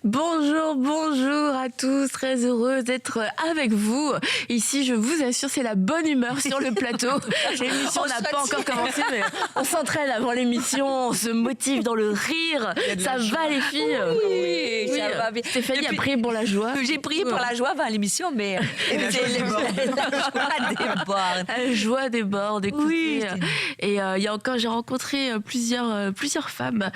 Bonjour, bonjour à tous, très heureuse d'être avec vous. Ici, je vous assure, c'est la bonne humeur sur le plateau. L'émission n'a pas encore commencé, mais on s'entraîne avant l'émission, on se motive dans le rire. Ça va les filles? Oui, ça va bien. Stéphanie a prié pour la joie. J'ai prié pour la joie avant l'émission, mais la joie déborde. La joie déborde, écoutez. Oui. Et il y a encore, j'ai rencontré plusieurs femmes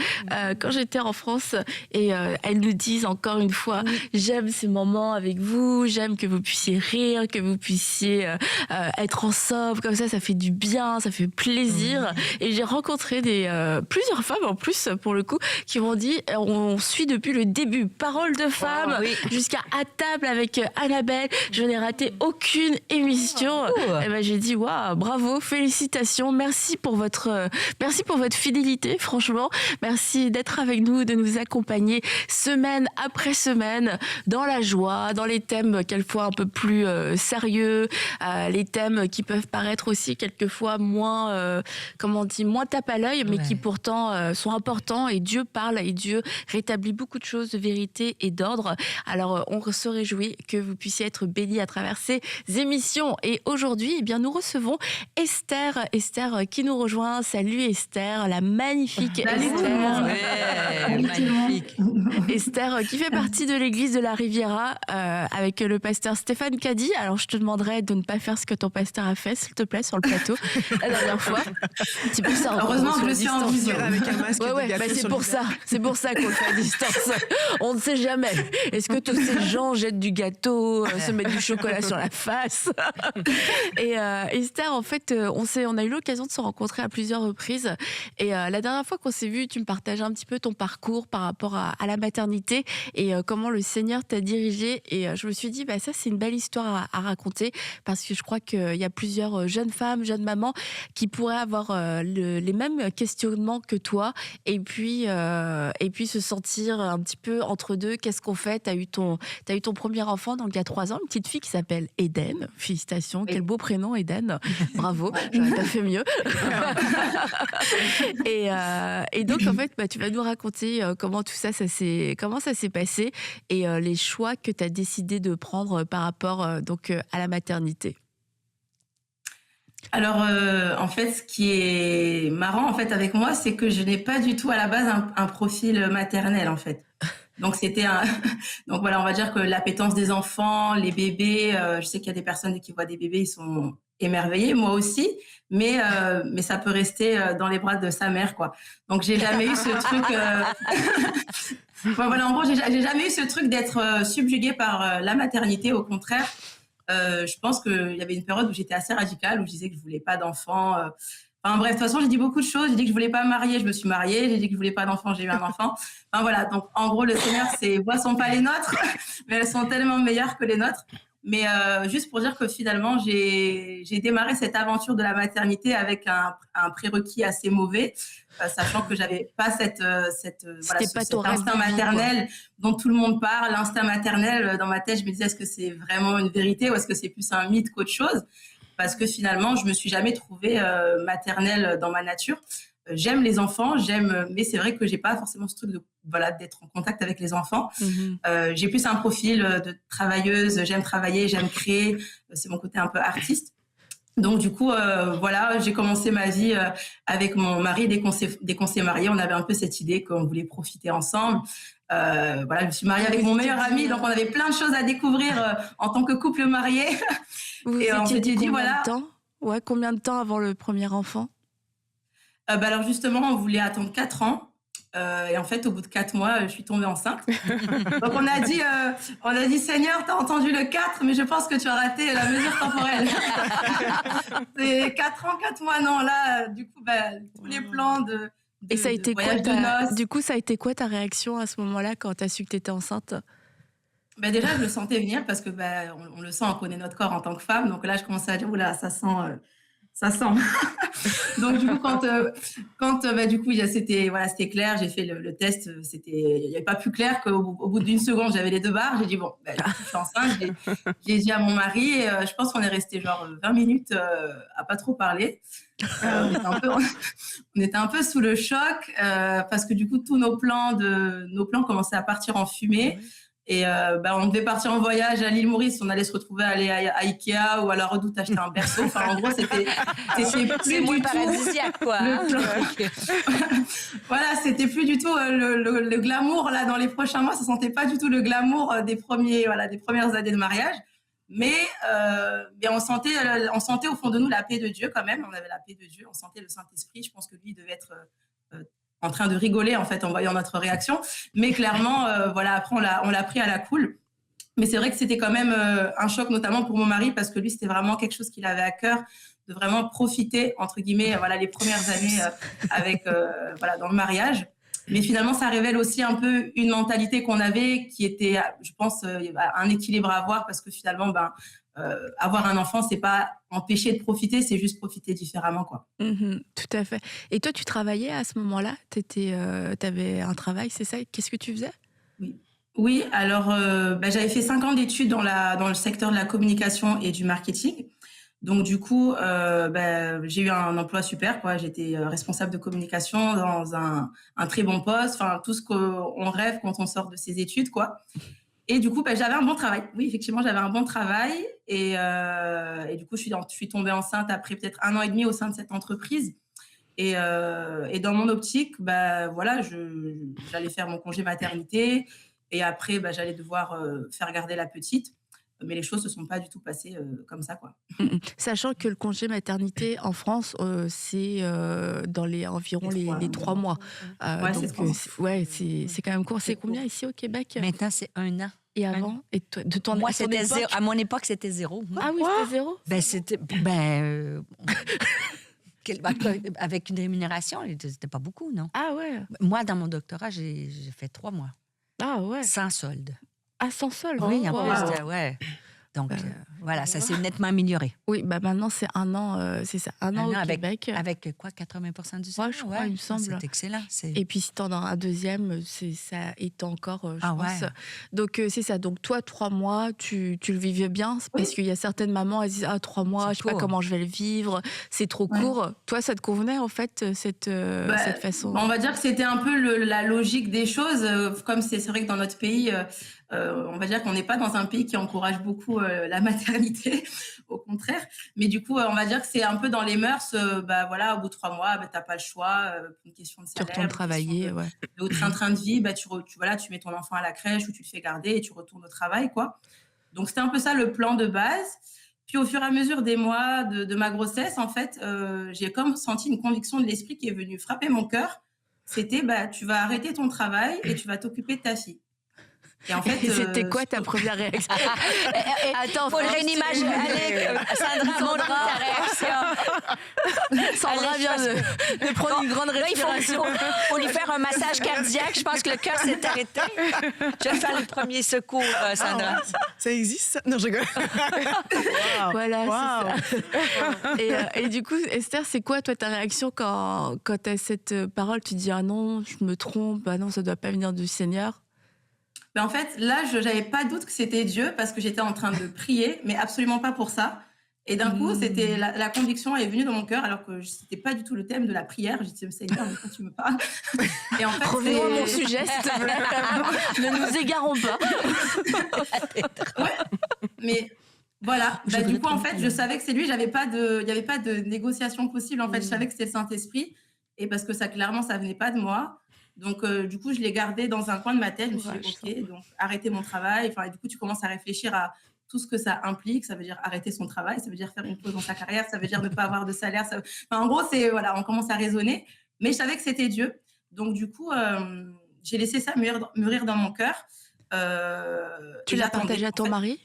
quand j'étais en France et elles nous disent encore une fois, j'aime ces moments avec vous, j'aime que vous puissiez rire, que vous puissiez être ensemble, comme ça fait du bien, ça fait plaisir. Et j'ai rencontré plusieurs femmes en plus, pour le coup, qui m'ont dit, on suit depuis le début, Parole de femme, jusqu'à À table avec Annabelle, je n'ai raté aucune émission. Et ben j'ai dit, waouh, bravo, félicitations, merci pour votre fidélité, franchement, merci d'être avec nous, de nous accompagner semaine après semaine dans la joie, dans les thèmes quelquefois un peu plus sérieux, les thèmes qui peuvent paraître aussi quelquefois moins moins tape à l'œil, mais qui pourtant sont importants, et Dieu parle et Dieu rétablit beaucoup de choses de vérité et d'ordre. Alors on se réjouit que vous puissiez être bénis à travers ces émissions. Et aujourd'hui, eh bien, nous recevons Esther qui nous rejoint. Salut Esther, la magnifique Esther. magnifique. Esther qui fait partie de l'église de la Riviera avec le pasteur Stéphane Caddy. Alors je te demanderais de ne pas faire ce que ton pasteur a fait, s'il te plaît, sur le plateau la dernière fois. C'est pour ça. Heureusement que je suis en vision avec un masque. C'est pour ça qu'on le fait à distance. On ne sait jamais. Est-ce que tous ces gens jettent du gâteau, se mettent du chocolat sur la face? Et Esther, en fait, on a eu l'occasion de se rencontrer à plusieurs reprises. Et la dernière fois qu'on s'est vu, tu me partageais un petit peu ton parcours par rapport à la maternité et comment le Seigneur t'a dirigé. Et je me suis dit, ça c'est une belle histoire à raconter, parce que je crois qu'il y a plusieurs jeunes femmes, jeunes mamans qui pourraient avoir les mêmes questionnements que toi, et puis se sentir un petit peu entre deux. Qu'est-ce qu'on fait? T'as eu ton premier enfant donc il y a 3 ans, une petite fille qui s'appelle Eden. Félicitations, quel beau prénom, Eden. Bravo, j'aurais pas fait mieux. et donc en fait, tu vas nous raconter comment tout ça s'est passé, et les choix que tu as décidé de prendre par rapport à la maternité. Alors, en fait, ce qui est marrant, en fait, avec moi, c'est que je n'ai pas du tout à la base un profil maternel, en fait. Donc donc voilà, on va dire que l'appétence des enfants, les bébés, je sais qu'il y a des personnes qui voient des bébés, ils sont émerveillés, moi aussi, mais ça peut rester dans les bras de sa mère, quoi. Donc j'ai jamais eu ce truc. Voilà, en gros, j'ai jamais eu ce truc d'être subjuguée par la maternité. Au contraire, je pense qu'il y avait une période où j'étais assez radicale, où je disais que je voulais pas d'enfant. Enfin bref, de toute façon, j'ai dit beaucoup de choses. J'ai dit que je voulais pas me marier, je me suis mariée. J'ai dit que je voulais pas d'enfant, j'ai eu un enfant. Enfin voilà, donc en gros, le Seigneur, ses voies sont pas les nôtres, mais elles sont tellement meilleures que les nôtres. Mais juste pour dire que finalement, j'ai démarré cette aventure de la maternité avec un prérequis assez mauvais, sachant que j'avais pas cet instinct maternel dont tout le monde parle. L'instinct maternel, dans ma tête, je me disais, est-ce que c'est vraiment une vérité ou est-ce que c'est plus un mythe qu'autre chose? Parce que finalement, je me suis jamais trouvée maternelle dans ma nature. J'aime les enfants, mais c'est vrai que j'ai pas forcément ce truc d'être en contact avec les enfants. J'ai plus un profil de travailleuse, j'aime travailler, j'aime créer, c'est mon côté un peu artiste. Donc du coup, j'ai commencé ma vie avec mon mari dès qu'on s'est mariés. On avait un peu cette idée qu'on voulait profiter ensemble. Je me suis mariée avec mon meilleur ami, donc on avait plein de choses à découvrir en tant que couple marié. Et on s'était dit voilà. Combien de temps avant le premier enfant? Alors justement, on voulait attendre 4 ans. Et en fait, au bout de 4 mois, je suis tombée enceinte. Donc on a dit, Seigneur, t'as entendu le 4, mais je pense que tu as raté la mesure temporelle. C'est 4 ans, 4 mois, non. Là, du coup, tous les plans et ça a été quoi ça a été quoi ta réaction à ce moment-là quand t'as su que t'étais enceinte? Déjà, je le sentais venir parce que on le sent, on connaît notre corps en tant que femme. Donc là, je commençais à dire, oula, ça Ça sent. Donc, du coup, du coup, c'était clair, j'ai fait le test, il n'y avait pas plus clair qu'au bout d'une seconde, j'avais les 2 barres. J'ai dit, bon, je suis enceinte. J'ai dit à mon mari, et je pense qu'on est resté genre 20 minutes à pas trop parler. On était un peu sous le choc parce que du coup, tous nos plans commençaient à partir en fumée. Et on devait partir en voyage à l'île Maurice, on allait se retrouver à aller à Ikea ou à la Redoute acheter un berceau. Enfin, en gros, c'était plus du tout paradisiaque, quoi. Voilà, c'était plus du tout le glamour là dans les prochains mois. Ça sentait pas du tout le glamour des premières années de mariage. Mais on sentait au fond de nous la paix de Dieu quand même. On avait la paix de Dieu, on sentait le Saint-Esprit. Je pense que lui devait être en train de rigoler en fait en voyant notre réaction, mais clairement après on l'a pris à la cool. Mais c'est vrai que c'était quand même un choc, notamment pour mon mari, parce que lui c'était vraiment quelque chose qu'il avait à cœur, de vraiment profiter entre guillemets les premières années avec dans le mariage. Mais finalement ça révèle aussi un peu une mentalité qu'on avait qui était, je pense, un équilibre à avoir, parce que finalement avoir un enfant, c'est pas empêcher de profiter, c'est juste profiter différemment, quoi. Tout à fait. Et toi, tu travaillais à ce moment-là ? T'avais un travail, c'est ça ? Qu'est-ce que tu faisais ? Oui. Alors j'avais fait 5 ans d'études dans le secteur de la communication et du marketing. Donc du coup, j'ai eu un emploi super, quoi. J'étais responsable de communication dans un très bon poste. Enfin, tout ce qu'on rêve quand on sort de ses études, quoi. Et du coup, j'avais un bon travail. Oui, effectivement, j'avais un bon travail. Et du coup, je suis tombée enceinte après peut-être 1 an et demi au sein de cette entreprise. Et dans mon optique, j'allais faire mon congé maternité. Et après, j'allais devoir faire garder la petite. Mais les choses ne se sont pas du tout passées comme ça, quoi. Sachant que le congé maternité en France, c'est dans environ les 3 mois. C'est quand même court. C'est combien ici au Québec ? Maintenant, c'est 1 an. Et avant, et toi, de ton Moi, c'était zéro. À mon époque, c'était 0. Ah oui, c'était 0. Avec une rémunération, c'était pas beaucoup, non? Ah ouais. Moi, dans mon doctorat, j'ai fait 3 mois. Ah ouais. Sans solde. Ah, sans solde. Oui, en plus, ouais. Donc, voilà, ça s'est nettement amélioré. Oui, maintenant, c'est 1 an, c'est ça, 1 an au Québec. Avec quoi, 80% du salaire? Je crois, il me semble. C'est excellent. Et puis, si t'en as un deuxième, ça est encore, je pense. Ouais. Donc, c'est ça. Donc, toi, 3 mois, tu le vivais bien? Parce qu'il y a certaines mamans, elles disent, 3 mois, je sais pas comment je vais le vivre, c'est trop court. Toi, ça te convenait, en fait, cette façon? On va dire que c'était un peu la logique des choses. Comme c'est vrai que dans notre pays... on va dire qu'on n'est pas dans un pays qui encourage beaucoup la maternité, au contraire. Mais du coup, on va dire que c'est un peu dans les mœurs. Au bout de 3 mois, t'as pas le choix. Une question de salaire, tu retournes travailler, de train de vie. Tu mets ton enfant à la crèche ou tu le fais garder et tu retournes au travail, quoi. Donc c'était un peu ça le plan de base. Puis au fur et à mesure des mois de ma grossesse, en fait, j'ai comme senti une conviction de l'esprit qui est venue frapper mon cœur. C'était tu vas arrêter ton travail et tu vas t'occuper de ta fille. Et en fait, c'était quoi ta première réaction? Attends, faudrait une image. Allez, Sandra, montre ta réaction. Sandra vient de prendre une grande respiration. Pour lui faire un massage cardiaque, je pense que le cœur s'est arrêté. Je vais faire le premier secours, Sandra. Ça existe, ça? Non, je rigole. Wow. Voilà, c'est ça. Et du coup, Esther, c'est quoi, toi, ta réaction quand tu as cette parole? Tu te dis, ah non, je me trompe, ah non, ça doit pas venir du Seigneur? En fait, là, je n'avais pas doute que c'était Dieu parce que j'étais en train de prier, mais absolument pas pour ça. Et d'un coup, c'était la conviction est venue dans mon cœur alors que ce n'était pas du tout le thème de la prière. J'ai dit, Seigneur, de quoi tu me parles? Et en fait, revenons à mon sujet, s'il te plaît. Ne nous égarons pas. Mais voilà. Du coup, en fait, je savais que c'est lui. Il n'y avait pas de négociation possible. En fait, je savais que c'était le Saint-Esprit. Et parce que clairement, ça ne venait pas de moi. Donc, du coup, je l'ai gardé dans un coin de ma tête. Je me suis dit, OK, donc arrêter mon travail. Et du coup, tu commences à réfléchir à tout ce que ça implique. Ça veut dire arrêter son travail. Ça veut dire faire une pause dans sa carrière. Ça veut dire ne pas avoir de salaire. En gros, on commence à raisonner. Mais je savais que c'était Dieu. Donc, du coup, j'ai laissé ça mûrir dans mon cœur. Tu l'as partagé à ton mari?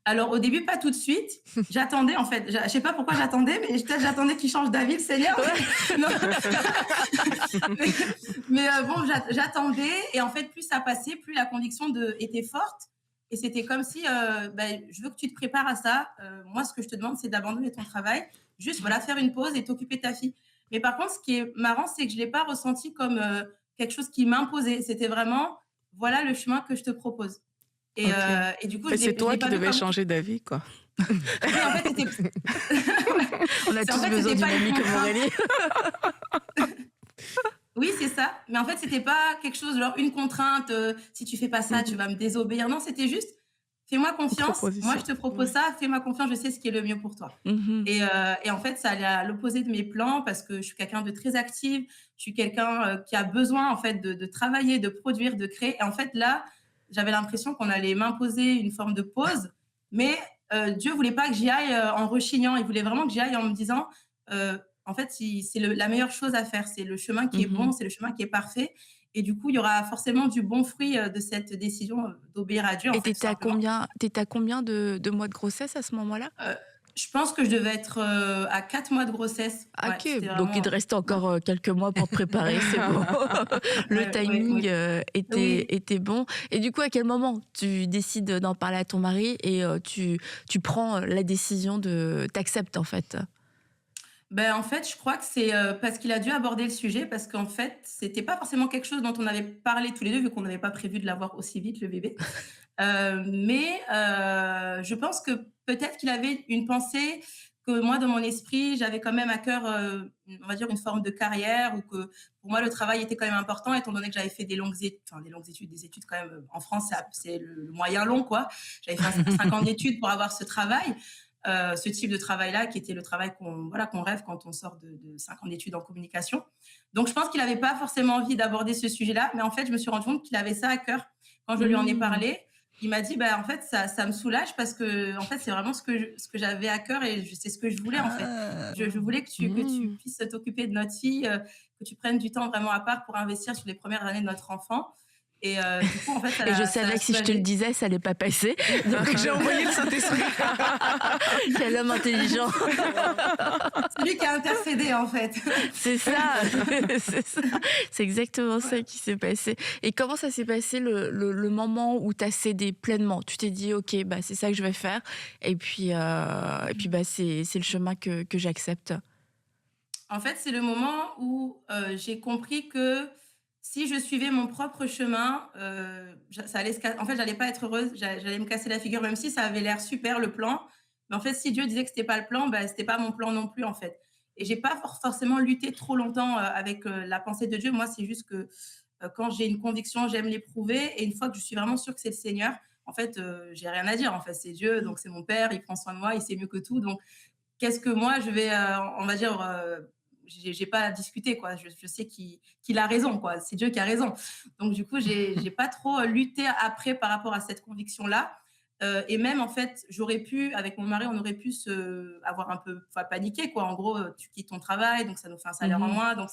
Alors, au début, pas tout de suite. J'attendais, en fait. Je sais pas pourquoi j'attendais, mais peut-être j'attendais qu'il change d'avis, le Seigneur. mais j'attendais. Et en fait, plus ça passait, plus la conviction était forte. Et c'était comme si, je veux que tu te prépares à ça. Moi, ce que je te demande, c'est d'abandonner ton travail. Juste, voilà, faire une pause et t'occuper de ta fille. Mais par contre, ce qui est marrant, c'est que je ne l'ai pas ressenti comme quelque chose qui m'imposait. C'était vraiment, voilà le chemin que je te propose. Et, Ok. et du coup, Mais je c'est l'ai toi pas qui vu devais comme... changer d'avis, quoi. Oui, en fait, c'était... On a En tous fait, besoin c'était d'une pas une amie comme contrainte. Aurélie. Oui, c'est ça. Mais en fait, c'était pas quelque chose, genre une contrainte, si tu fais pas ça, tu vas me désobéir. Non, c'était juste, fais-moi confiance. Moi, je te propose ça, fais-moi confiance, je sais ce qui est le mieux pour toi. Mhm. Et en fait, ça allait à l'opposé de mes plans parce que je suis quelqu'un de très active. Je suis quelqu'un qui a besoin, en fait, de travailler, de produire, de créer. Et en fait, là, j'avais l'impression qu'on allait m'imposer une forme de pause. Mais Dieu voulait pas que j'y aille en rechignant. Il voulait vraiment que j'y aille en me disant, en fait, c'est la meilleure chose à faire. C'est le chemin qui est bon, Mhm. c'est le chemin qui est parfait. Et du coup, il y aura forcément du bon fruit de cette décision d'obéir à Dieu, en Et fait, tout simplement. t'étais à combien de mois de grossesse à ce moment-là? Euh, je pense que je devais être à 4 mois de grossesse. Ouais, Ok, c'était donc il te vraiment... restait encore quelques mois pour te préparer, c'est bon. Le Ouais, timing oui. était bon. Et du coup, à quel moment tu décides d'en parler à ton mari et tu prends la décision t'acceptes en fait? Ben, en fait, je crois que c'est parce qu'il a dû aborder le sujet, parce qu'en fait, c'était pas forcément quelque chose dont on avait parlé tous les deux, vu qu'on n'avait pas prévu de l'avoir aussi vite, le bébé. Mais je pense que peut-être qu'il avait une pensée que moi, dans mon esprit, j'avais quand même à cœur, on va dire, une forme de carrière, ou que pour moi, le travail était quand même important, étant donné que j'avais fait des longues études, des études quand même, en France, c'est le moyen long, quoi. J'avais fait 5 ans d'études pour avoir ce travail. Ce type de travail-là, qui était le travail qu'on rêve quand on sort de 5 ans d'études en communication. Donc, je pense qu'il n'avait pas forcément envie d'aborder ce sujet-là, mais en fait, je me suis rendu compte qu'il avait ça à cœur. Quand je lui en ai parlé, il m'a dit, en fait, ça me soulage parce que, en fait, c'est vraiment ce que j'avais à cœur et c'est ce que je voulais, en fait. Je voulais que tu puisses t'occuper de notre fille, que tu prennes du temps vraiment à part pour investir sur les premières années de notre enfant. Et du coup, en fait, Et je savais que si je te le disais, ça allait pas passer. Donc J'ai envoyé le Saint-Esprit. quel homme intelligent. C'est lui qui a intercédé, en fait. C'est ça. C'est ça. C'est exactement ça qui s'est passé. Et comment ça s'est passé le moment où tu as cédé pleinement? Tu t'es dit, OK, c'est ça que je vais faire. Et puis c'est le chemin que j'accepte. En fait, c'est le moment où j'ai compris que si je suivais mon propre chemin, ça allait en fait, j'allais pas être heureuse, j'allais me casser la figure, même si ça avait l'air super le plan. Mais en fait, si Dieu disait que c'était pas le plan, c'était pas mon plan non plus, en fait. Et j'ai pas forcément lutté trop longtemps avec la pensée de Dieu. Moi, c'est juste que quand j'ai une conviction, j'aime l'éprouver. Et une fois que je suis vraiment sûre que c'est le Seigneur, en fait, j'ai rien à dire. En fait, c'est Dieu, donc c'est mon Père, il prend soin de moi, il sait mieux que tout. Donc, qu'est-ce que moi, je vais, on va dire... j'ai pas à discuter, quoi. Je sais qu'il a raison, quoi. C'est Dieu qui a raison. Donc, du coup, j'ai pas trop lutté après par rapport à cette conviction-là. Et même, en fait, avec mon mari, on aurait pu avoir un peu, paniquer, quoi. En gros, tu quittes ton travail, donc ça nous fait un salaire en moins. Donc,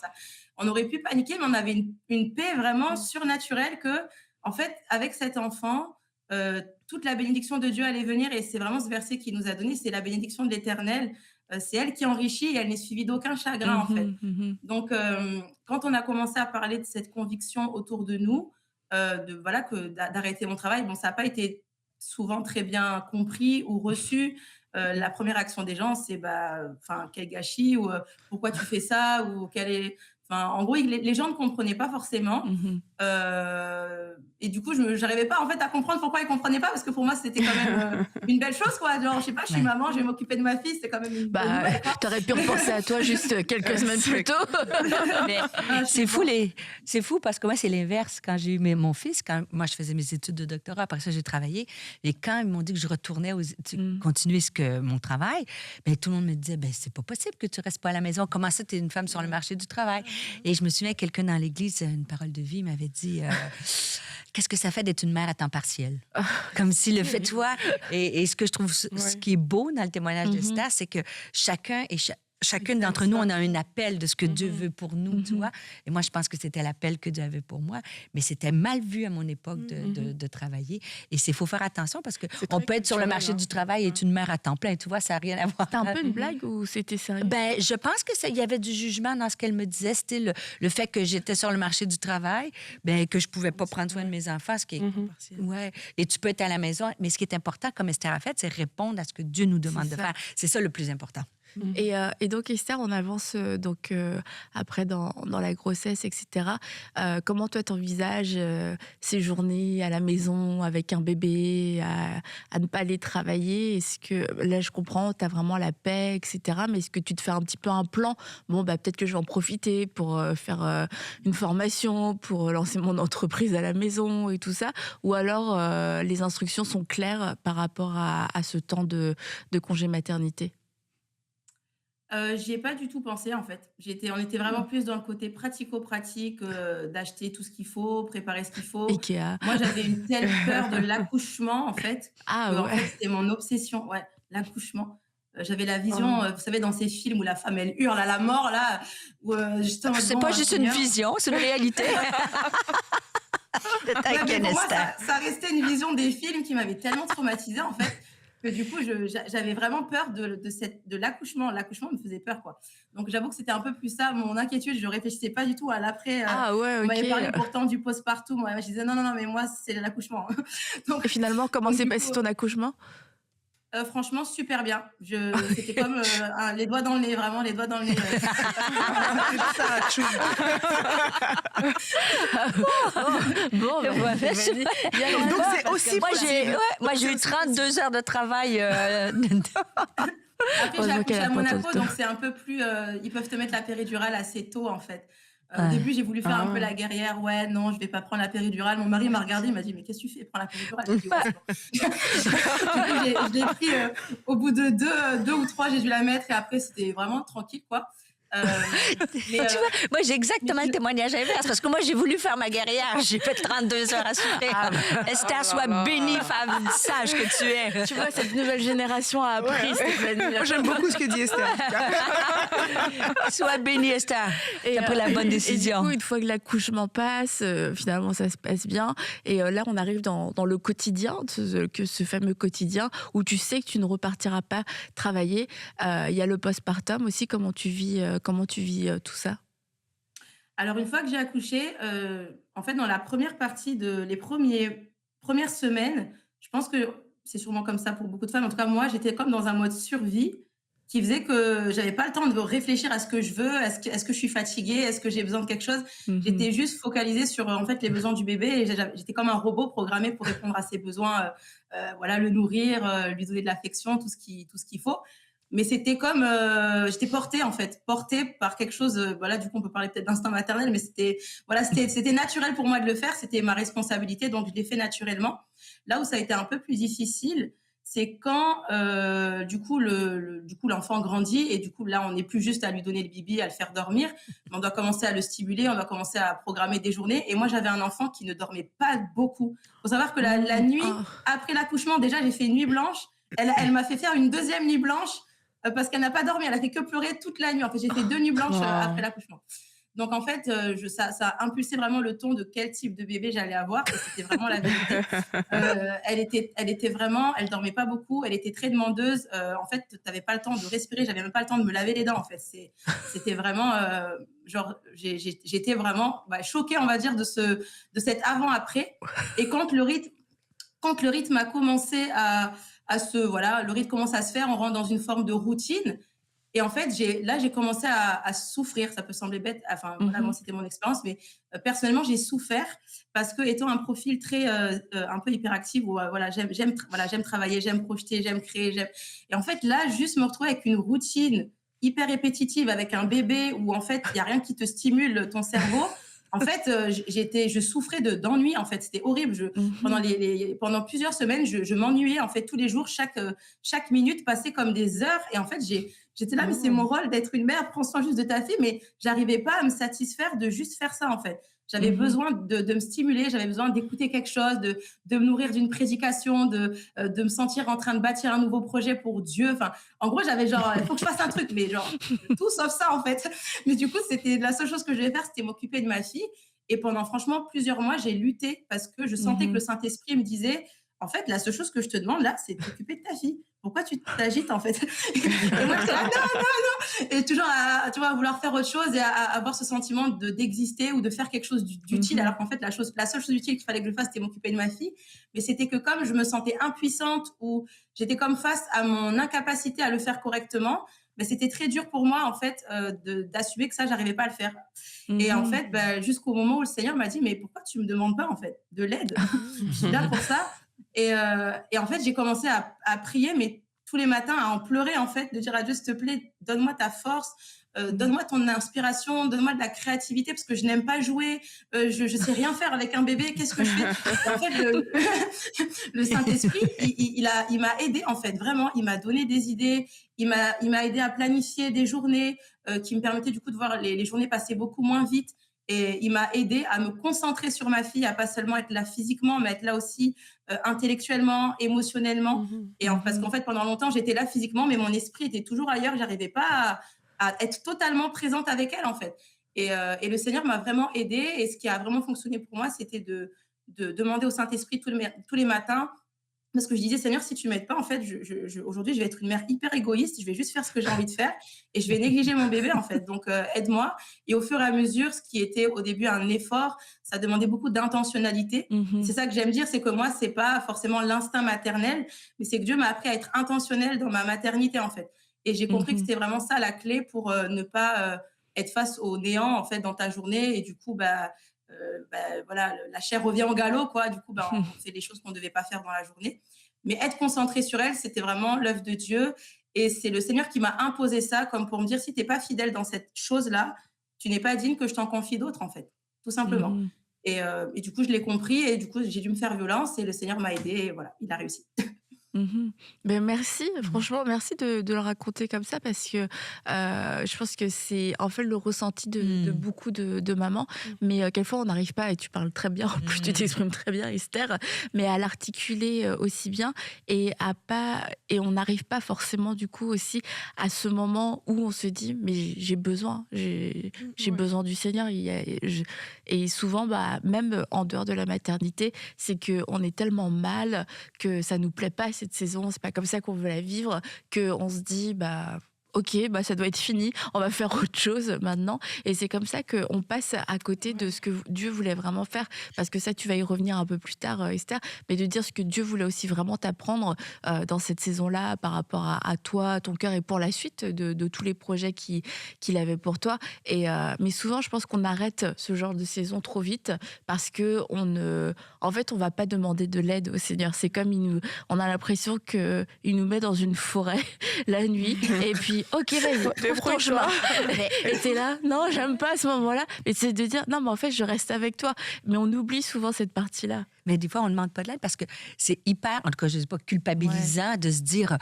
on aurait pu paniquer, mais on avait une paix vraiment surnaturelle que, en fait, avec cet enfant, toute la bénédiction de Dieu allait venir. Et c'est vraiment ce verset qu'il nous a donné, c'est la bénédiction de l'Éternel. C'est elle qui enrichit et elle n'est suivie d'aucun chagrin, en fait. Donc, quand on a commencé à parler de cette conviction autour de nous, d'arrêter mon travail, ça n'a pas été souvent très bien compris ou reçu. La première action des gens, c'est quel gâchis, ou pourquoi tu fais ça, ou en gros, les gens ne comprenaient pas forcément. Et du coup, je n'arrivais pas en fait à comprendre pourquoi ils ne comprenaient pas, parce que pour moi, c'était quand même une belle chose, quoi. Genre, je sais pas, je suis maman, je vais m'occuper de ma fille, c'est quand même une bonne nouvelle, quoi. T'aurais pu repenser à toi juste quelques semaines plus tôt. Mais c'est fou parce que moi, c'est l'inverse. Quand j'ai eu mon fils, quand moi, je faisais mes études de doctorat, après ça, j'ai travaillé. Et quand ils m'ont dit que je retournais continuer mon travail, tout le monde me disait, c'est pas possible que tu restes pas à la maison. Comment ça, tu es une femme sur le marché du travail? Et je me souviens, quelqu'un dans l'église, une parole de vie, m'avait dit... qu'est-ce que ça fait d'être une mère à temps partiel? Comme si le fait, toi... Et ce que je trouve, ce qui est beau dans le témoignage d'Esther, c'est que chacun chacune d'entre nous, on a un appel de ce que Dieu veut pour nous, tu vois. Et moi, je pense que c'était l'appel que Dieu avait pour moi. Mais c'était mal vu à mon époque de travailler. Et il faut faire attention parce qu'on peut être sur le marché du travail et être une mère à temps plein. Tu vois, ça n'a rien à voir. C'était un peu une blague ou c'était sérieux? Ben, je pense qu'il y avait du jugement dans ce qu'elle me disait. C'était le fait que j'étais sur le marché du travail, ben, que je ne pouvais pas prendre soin de mes enfants. Ce qui est... ouais. Et tu peux être à la maison. Mais ce qui est important, comme Esther a fait, c'est répondre à ce que Dieu nous demande de faire. C'est ça le plus important. Et donc, Esther, on avance après dans la grossesse, etc. Comment toi, t'envisages ces journées à la maison avec un bébé, à ne pas aller travailler? Est-ce que, là, je comprends, tu as vraiment la paix, etc. Mais est-ce que tu te fais un petit peu un plan? Bon, peut-être que je vais en profiter pour faire une formation, pour lancer mon entreprise à la maison et tout ça. Ou alors, les instructions sont claires par rapport à ce temps de congé maternité? J'y ai pas du tout pensé, en fait. On était vraiment plus dans le côté pratico-pratique, d'acheter tout ce qu'il faut, préparer ce qu'il faut. Ikea. Moi, j'avais une telle peur de l'accouchement, en fait, Ah en ouais. fait, c'était mon obsession. Ouais, l'accouchement. J'avais la vision, vous savez, dans ces films où la femme, elle hurle à la mort, là, où justement... C'est pas juste une vision, c'est une réalité. Ouais, pour moi, ça restait une vision des films qui m'avait tellement traumatisée, en fait, que du coup, j'avais vraiment peur de l'accouchement. L'accouchement me faisait peur, quoi. Donc, j'avoue que c'était un peu plus ça, mon inquiétude. Je ne réfléchissais pas du tout à l'après. Ah ouais, ok. On m'avait parlé pourtant du postpartum. Moi, je disais non, mais moi, c'est l'accouchement. Et finalement, comment s'est passé ton accouchement? Franchement, super bien. C'était comme les doigts dans le nez, vraiment, les doigts dans le nez. Bon, donc c'est aussi moi, j'ai eu 32 heures de travail. Après, j'ai accouché à Monaco, donc c'est un peu plus... ils peuvent te mettre la péridurale assez tôt, en fait. Au début, j'ai voulu faire un peu la guerrière. Ouais, non, je vais pas prendre la péridurale. Mon mari m'a regardé, il m'a dit, mais qu'est-ce que tu fais? Prends la péridurale. J'ai dit, ouais, c'est bon. Du coup, je l'ai pris au bout de deux ou trois, j'ai dû la mettre et après, c'était vraiment tranquille, quoi. Tu vois, moi, j'ai exactement le témoignage inverse parce que moi, j'ai voulu faire ma guerrière. J'ai fait 32 heures à souffrir. Esther, sois bénie, femme sage que tu es. Tu vois, cette nouvelle génération a appris, Stéphanie. Moi, j'aime beaucoup ce que dit Esther. Sois bénie, Esther. Tu as pris la bonne décision. Et du coup, une fois que l'accouchement passe, finalement, ça se passe bien. Et là, on arrive dans le quotidien, ce fameux quotidien où tu sais que tu ne repartiras pas travailler. Il y a le postpartum aussi. Comment tu vis tout ça? Alors, une fois que j'ai accouché, en fait, dans la première partie les premières semaines, je pense que c'est sûrement comme ça pour beaucoup de femmes. En tout cas, moi, j'étais comme dans un mode survie qui faisait que j'avais pas le temps de réfléchir à ce que je veux, est-ce que je suis fatiguée, est-ce que j'ai besoin de quelque chose. J'étais juste focalisée sur en fait les besoins du bébé et j'étais comme un robot programmé pour répondre à ses besoins, voilà, le nourrir, lui donner de l'affection, tout ce qu'il faut. Mais c'était comme j'étais portée par quelque chose. Voilà, du coup on peut parler peut-être d'instinct maternel, mais c'était naturel pour moi de le faire. C'était ma responsabilité, donc je l'ai fait naturellement. Là où ça a été un peu plus difficile, c'est quand du coup l'enfant grandit et du coup là on n'est plus juste à lui donner le bibi, à le faire dormir, mais on doit commencer à le stimuler, on doit commencer à programmer des journées. Et moi j'avais un enfant qui ne dormait pas beaucoup. Faut savoir que la nuit après l'accouchement, déjà j'ai fait une nuit blanche. Elle m'a fait faire une deuxième nuit blanche. Parce qu'elle n'a pas dormi, elle a fait que pleurer toute la nuit. En fait, j'ai fait 2 nuits blanches après l'accouchement. Donc, en fait, ça a impulsé vraiment le ton de quel type de bébé j'allais avoir. Et c'était vraiment la vérité. Elle dormait pas beaucoup. Elle était très demandeuse. En fait, tu n'avais pas le temps de respirer. J'avais même pas le temps de me laver les dents. En fait, c'était vraiment j'étais vraiment choquée, on va dire, de cet avant-après. Et quand le rythme a commencé le rythme commence à se faire, on rentre dans une forme de routine. Et en fait, j'ai commencé à souffrir. Ça peut sembler bête. Enfin, vraiment, c'était mon expérience. Mais personnellement, j'ai souffert parce que, étant un profil très, un peu hyperactif, où j'aime travailler, j'aime projeter, j'aime créer. Et en fait, là, juste me retrouver avec une routine hyper répétitive, avec un bébé où, en fait, il n'y a rien qui te stimule ton cerveau. En fait, je souffrais d'ennui. En fait, c'était horrible. Pendant plusieurs semaines, je m'ennuyais. En fait, tous les jours, chaque minute passait comme des heures. Et en fait, J'étais là, mais c'est mon rôle d'être une mère, prends soin juste de ta fille, mais j'arrivais pas à me satisfaire de juste faire ça, en fait. J'avais besoin de me stimuler, j'avais besoin d'écouter quelque chose, de me nourrir d'une prédication, de me sentir en train de bâtir un nouveau projet pour Dieu. Enfin, en gros, j'avais genre, il faut que je fasse un truc, mais genre, tout sauf ça, en fait. Mais du coup, c'était la seule chose que je devais faire, c'était m'occuper de ma fille. Et pendant, franchement, plusieurs mois, j'ai lutté parce que je sentais que le Saint-Esprit me disait, en fait, la seule chose que je te demande là, c'est de t'occuper de ta fille. Pourquoi tu t'agites, en fait? Et moi, j'étais là, non. Et toujours à vouloir faire autre chose et à avoir ce sentiment d'exister ou de faire quelque chose d'utile, alors qu'en fait, la seule chose utile qu'il fallait que je fasse, c'était m'occuper de ma fille. Mais c'était que comme je me sentais impuissante ou j'étais comme face à mon incapacité à le faire correctement, mais c'était très dur pour moi, en fait, d'assumer que ça, j'arrivais pas à le faire. Et en fait, jusqu'au moment où le Seigneur m'a dit, mais pourquoi tu me demandes pas, en fait, de l'aide? Je suis là pour ça. Et en fait, j'ai commencé à prier, mais tous les matins, à en pleurer, en fait, de dire à Dieu, s'il te plaît, donne-moi ta force, donne-moi ton inspiration, donne-moi de la créativité, parce que je n'aime pas jouer, je sais rien faire avec un bébé, qu'est-ce que je fais? Et en fait, le Saint-Esprit, il m'a aidé, en fait, vraiment, il m'a donné des idées, il m'a aidé à planifier des journées qui me permettaient du coup de voir les journées passer beaucoup moins vite. Et il m'a aidé à me concentrer sur ma fille, à pas seulement être là physiquement, mais être là aussi intellectuellement, émotionnellement. Parce qu'en fait, pendant longtemps, j'étais là physiquement, mais mon esprit était toujours ailleurs. J'arrivais pas à être totalement présente avec elle, en fait. Et le Seigneur m'a vraiment aidée. Et ce qui a vraiment fonctionné pour moi, c'était de demander au Saint-Esprit tous les matins. Parce que je disais, Seigneur, si tu ne m'aides pas, en fait, aujourd'hui, je vais être une mère hyper égoïste. Je vais juste faire ce que j'ai envie de faire et je vais négliger mon bébé, en fait. Donc, aide-moi. Et au fur et à mesure, ce qui était au début un effort, ça demandait beaucoup d'intentionnalité. C'est ça que j'aime dire, c'est que moi, ce n'est pas forcément l'instinct maternel, mais c'est que Dieu m'a appris à être intentionnelle dans ma maternité, en fait. Et j'ai compris que c'était vraiment ça la clé pour ne pas être face au néant, en fait, dans ta journée. Et du coup, voilà, la chair revient au galop, quoi. Du coup, on fait des choses qu'on ne devait pas faire dans la journée. Mais être concentré sur elle, c'était vraiment l'œuvre de Dieu. Et c'est le Seigneur qui m'a imposé ça, comme pour me dire, si tu n'es pas fidèle dans cette chose-là, tu n'es pas digne que je t'en confie d'autres, en fait, tout simplement. Et du coup, je l'ai compris et du coup, j'ai dû me faire violence et le Seigneur m'a aidée et voilà, il a réussi. Ben merci, franchement, merci de le raconter comme ça parce que je pense que c'est en fait le ressenti de beaucoup de mamans, mais quelquefois on n'arrive pas, et tu parles très bien, en plus tu t'exprimes très bien, Esther, mais à l'articuler aussi bien et on n'arrive pas forcément du coup aussi à ce moment où on se dit mais j'ai besoin du Seigneur. Et souvent, même en dehors de la maternité, c'est qu'on est tellement mal que ça nous plaît pas cette saison, c'est pas comme ça qu'on veut la vivre, qu'on se dit ok, ça doit être fini, on va faire autre chose maintenant. Et c'est comme ça qu'on passe à côté de ce que Dieu voulait vraiment faire. Parce que ça, tu vas y revenir un peu plus tard, Esther, mais de dire ce que Dieu voulait aussi vraiment t'apprendre dans cette saison-là par rapport à toi, ton cœur, et pour la suite de tous les projets qu'il avait pour toi. Mais souvent, je pense qu'on arrête ce genre de saison trop vite parce en fait, on va pas demander de l'aide au Seigneur. C'est comme on a l'impression qu'il nous met dans une forêt la nuit et puis ok, vas-y, trouve ton chemin. Et t'es là, non, j'aime pas à ce moment-là. Mais c'est de dire, non, mais en fait, je reste avec toi. Mais on oublie souvent cette partie-là. Mais des fois, on ne demande pas de l'aide parce que c'est hyper, en tout cas, je ne sais pas, culpabilisant de se dire...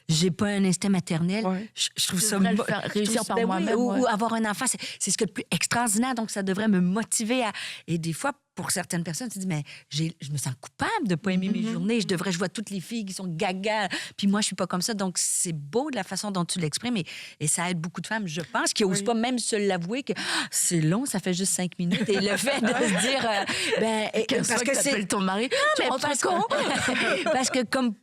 j'ai pas un instinct maternel. Je trouve ça réussir par moi-même. Ou avoir un enfant, c'est ce que le plus extraordinaire. Donc, ça devrait me motiver à... Et des fois, pour certaines personnes, tu te dis, mais je me sens coupable de pas aimer mes journées. Je vois toutes les filles qui sont gaga. Puis moi, je suis pas comme ça. Donc, c'est beau de la façon dont tu l'exprimes. Et ça aide beaucoup de femmes, je pense, qui n'osent pas même se l'avouer que c'est long, ça fait juste 5 minutes. Et le fait de se dire... parce que c'est ton mari, tu rentres parce que comme